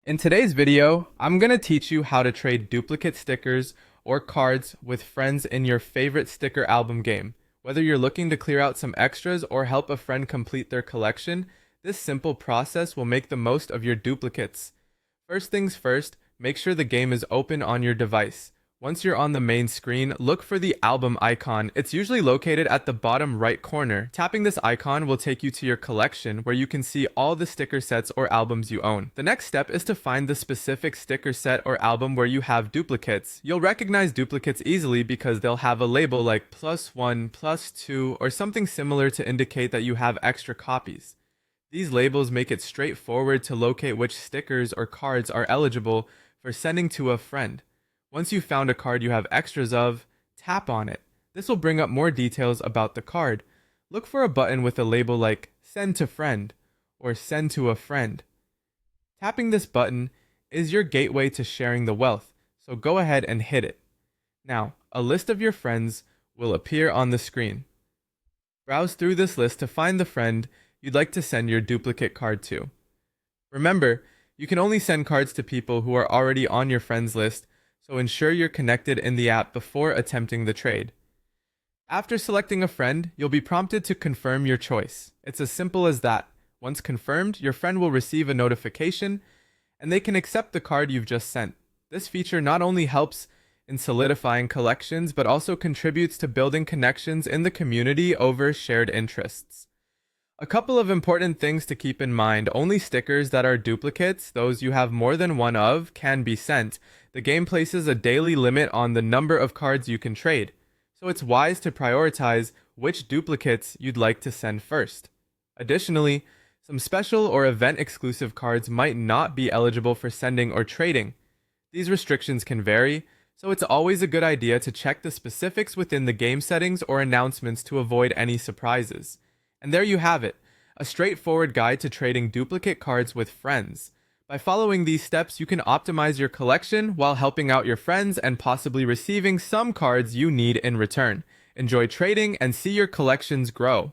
In today's video, I'm going to teach you how to trade duplicate stickers or cards with friends in your favorite sticker album game. Whether you're looking to clear out some extras or help a friend complete their collection, this simple process will make the most of your duplicates. First things first, make sure the game is open on your device. Once you're on the main screen, look for the album icon. It's usually located at the bottom right corner. Tapping this icon will take you to your collection where you can see all the sticker sets or albums you own. The next step is to find the specific sticker set or album where you have duplicates. You'll recognize duplicates easily because they'll have a label like +1, +2, or something similar to indicate that you have extra copies. These labels make it straightforward to locate which stickers or cards are eligible for sending to a friend. Once you've found a card you have extras of, tap on it. This will bring up more details about the card. Look for a button with a label like Send to Friend or Send to a Friend. Tapping this button is your gateway to sharing the wealth, so go ahead and hit it. Now, a list of your friends will appear on the screen. Browse through this list to find the friend you'd like to send your duplicate card to. Remember, you can only send cards to people who are already on your friends list, so ensure you're connected in the app before attempting the trade. After selecting a friend, you'll be prompted to confirm your choice. It's as simple as that. Once confirmed, your friend will receive a notification, and they can accept the card you've just sent. This feature not only helps in solidifying collections, but also contributes to building connections in the community over shared interests. A couple of important things to keep in mind: only stickers that are duplicates, those you have more than one of, can be sent. The game places a daily limit on the number of cards you can trade, so it's wise to prioritize which duplicates you'd like to send first. Additionally, some special or event-exclusive cards might not be eligible for sending or trading. These restrictions can vary, so it's always a good idea to check the specifics within the game settings or announcements to avoid any surprises. And there you have it, a straightforward guide to trading duplicate cards with friends. By following these steps, you can optimize your collection while helping out your friends and possibly receiving some cards you need in return. Enjoy trading and see your collections grow.